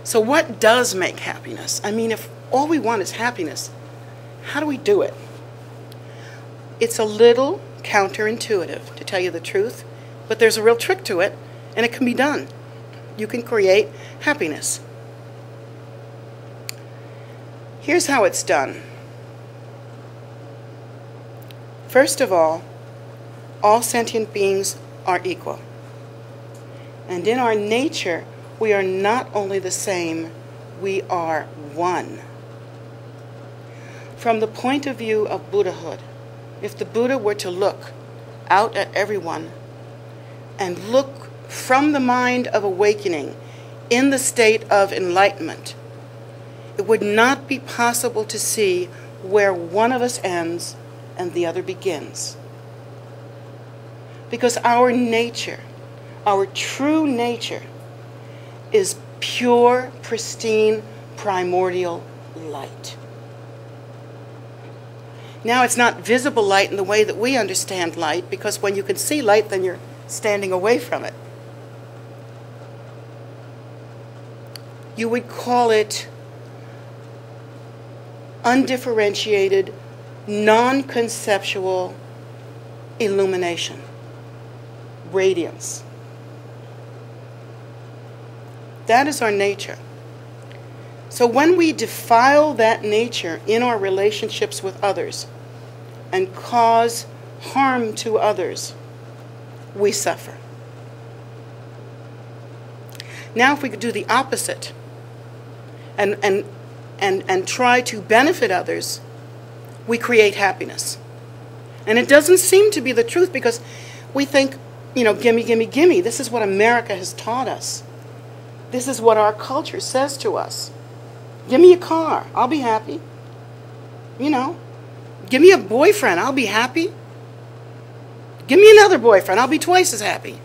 So what does make happiness? I mean, if all we want is happiness, how do we do it? It's a little counterintuitive, to tell you the truth, but there's a real trick to it, and it can be done. You can create happiness. Here's how it's done. First of all sentient beings are equal. And in our nature, we are not only the same, we are one. From the point of view of Buddhahood, if the Buddha were to look out at everyone and look from the mind of awakening in the state of enlightenment, it would not be possible to see where one of us ends and the other begins. Because our nature, our true nature, is pure, pristine, primordial light. Now, it's not visible light in the way that we understand light, because when you can see light, then you're standing away from it. You would call it undifferentiated, non-conceptual illumination, radiance. That is our nature. So when we defile that nature in our relationships with others and cause harm to others, we suffer. Now if we could do the opposite and try to benefit others, we create happiness. And it doesn't seem to be the truth, because we think, you know, gimme, gimme, gimme. This is what America has taught us. This is what our culture says to us. Give me a car, I'll be happy. You know, give me a boyfriend, I'll be happy. Give me another boyfriend, I'll be twice as happy.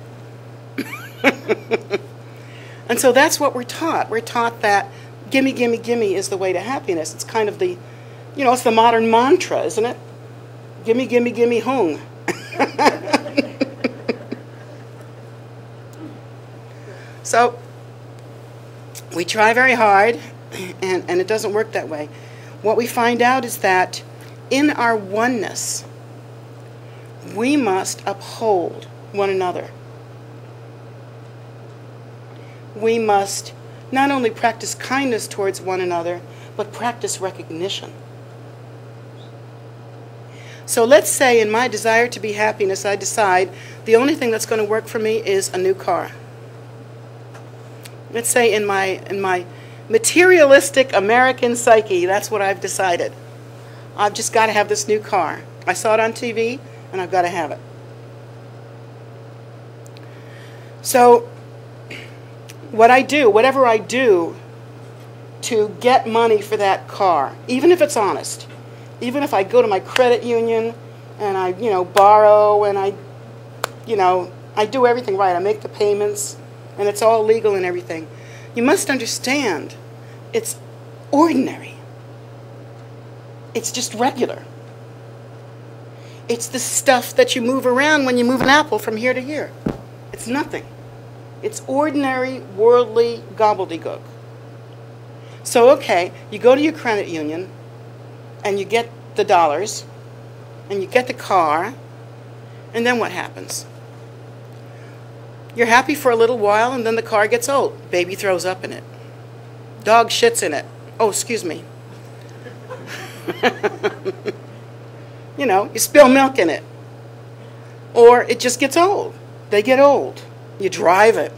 And so that's what we're taught. We're taught that gimme, gimme, gimme is the way to happiness. It's kind of the, you know, it's the modern mantra, isn't it? Gimme, gimme, gimme, hung. So we try very hard, and it doesn't work that way. What we find out is that in our oneness, we must uphold one another. We must not only practice kindness towards one another, but practice recognition. So let's say in my desire to be happiness, I decide the only thing that's going to work for me is a new car. Let's say in my materialistic American psyche, that's what I've decided. I've just got to have this new car. I saw it on TV, and I've got to have it. So what I do, whatever I do to get money for that car, even if it's honest, even if I go to my credit union and I, you know, borrow and I do everything right, I make the payments, and it's all legal and everything, you must understand it's ordinary. It's just regular. It's the stuff that you move around when you move an apple from here to here. It's nothing. It's ordinary, worldly gobbledygook. So, okay, you go to your credit union, and you get the dollars, and you get the car, and then what happens? You're happy for a little while, and then the car gets old. Baby throws up in it. Dog shits in it. Oh, excuse me. You know, you spill milk in it. Or it just gets old. They get old. You drive it,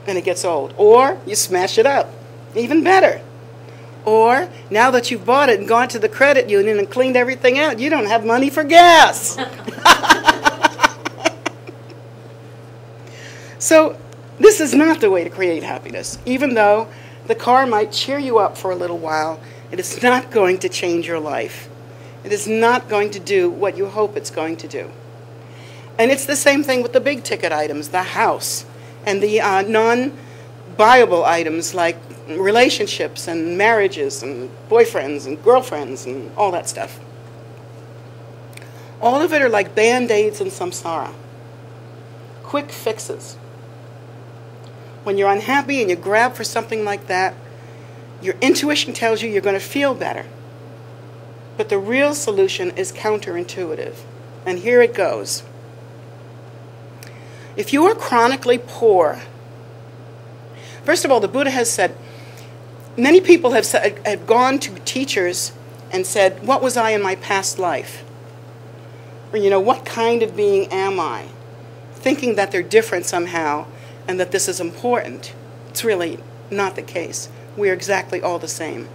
and it gets old. Or you smash it up. Even better. Or, now that you've bought it and gone to the credit union and cleaned everything out, you don't have money for gas. So, this is not the way to create happiness. Even though the car might cheer you up for a little while, it is not going to change your life. It is not going to do what you hope it's going to do. And it's the same thing with the big ticket items, the house, and the non-buyable items like relationships and marriages and boyfriends and girlfriends and all that stuff. All of it are like Band-Aids in samsara. Quick fixes. When you're unhappy and you grab for something like that, your intuition tells you you're going to feel better. But the real solution is counterintuitive. And here it goes. If you are chronically poor, first of all, the Buddha has said, many people have gone to teachers and said, what was I in my past life? Or, what kind of being am I? Thinking that they're different somehow and that this is important. It's really not the case. We're exactly all the same.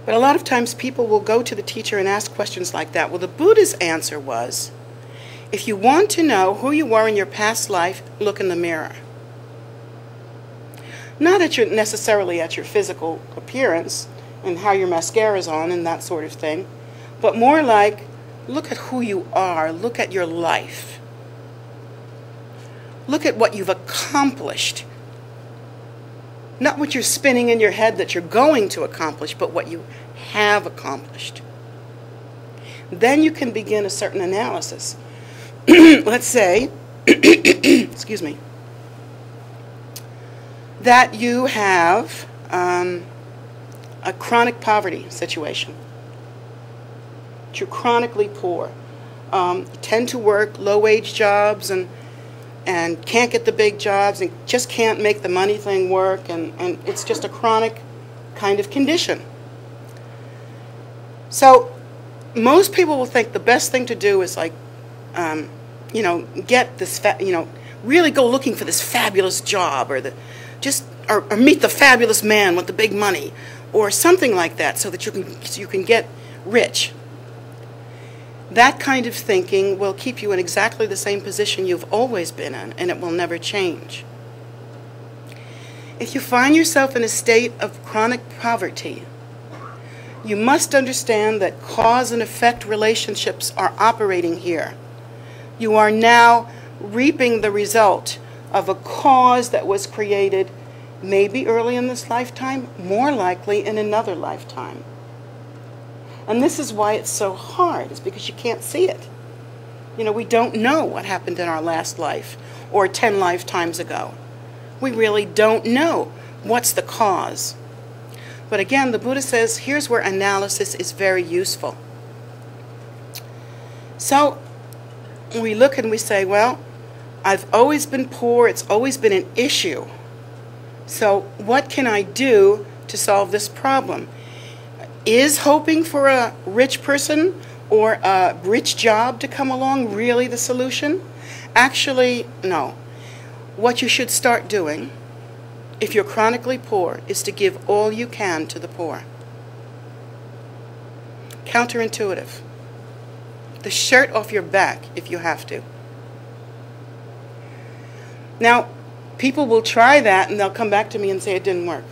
But a lot of times people will go to the teacher and ask questions like that. Well, the Buddha's answer was, if you want to know who you were in your past life, look in the mirror. Not necessarily at your physical appearance and how your mascara's on and that sort of thing, but more like, look at who you are, look at your life. Look at what you've accomplished. Not what you're spinning in your head that you're going to accomplish, but what you have accomplished. Then you can begin a certain analysis. Let's say, excuse me, that you have a chronic poverty situation. You're chronically poor. You tend to work low-wage jobs and can't get the big jobs and just can't make the money thing work, and it's just a chronic kind of condition. So most people will think the best thing to do is like, get this, really go looking for this fabulous job, or or meet the fabulous man with the big money, or something like that, so that you can get rich. That kind of thinking will keep you in exactly the same position you've always been in, and it will never change. If you find yourself in a state of chronic poverty, you must understand that cause and effect relationships are operating here. You are now reaping the result of a cause that was created maybe early in this lifetime, more likely in another lifetime. And this is why it's so hard, is because you can't see it. We don't know what happened in our last life or 10 lifetimes ago. We really don't know what's the cause. But again, the Buddha says, here's where analysis is very useful. So we look and we say, well, I've always been poor, it's always been an issue. So what can I do to solve this problem? Is hoping for a rich person or a rich job to come along really the solution? Actually, no. What you should start doing, if you're chronically poor, is to give all you can to the poor. Counterintuitive. The shirt off your back if you have to. Now, people will try that and they'll come back to me and say it didn't work.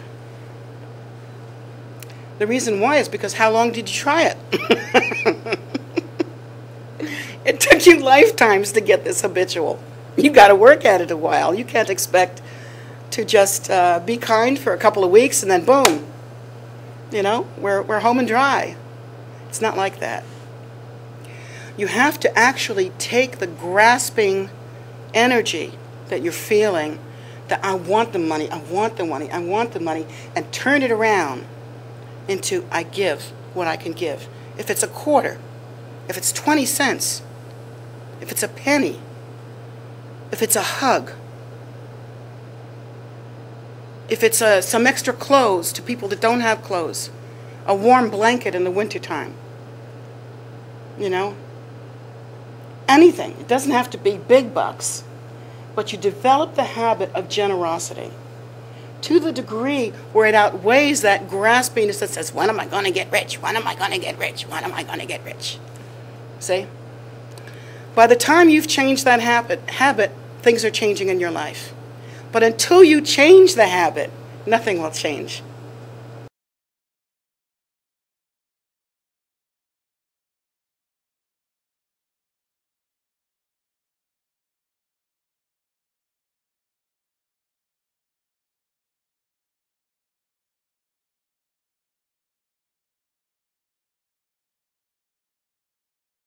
The reason why is because how long did you try it? It took you lifetimes to get this habitual. You got to work at it a while. You can't expect to just be kind for a couple of weeks and then boom, we're home and dry. It's not like that. You have to actually take the grasping energy that you're feeling, that I want the money, I want the money, I want the money, and turn it around into I give what I can give. If it's a quarter, if it's 20 cents, if it's a penny, if it's a hug, if it's some extra clothes to people that don't have clothes, a warm blanket in the wintertime, anything. It doesn't have to be big bucks, but you develop the habit of generosity to the degree where it outweighs that graspiness that says, when am I going to get rich? When am I going to get rich? When am I going to get rich? See? By the time you've changed that habit, things are changing in your life. But until you change the habit, nothing will change.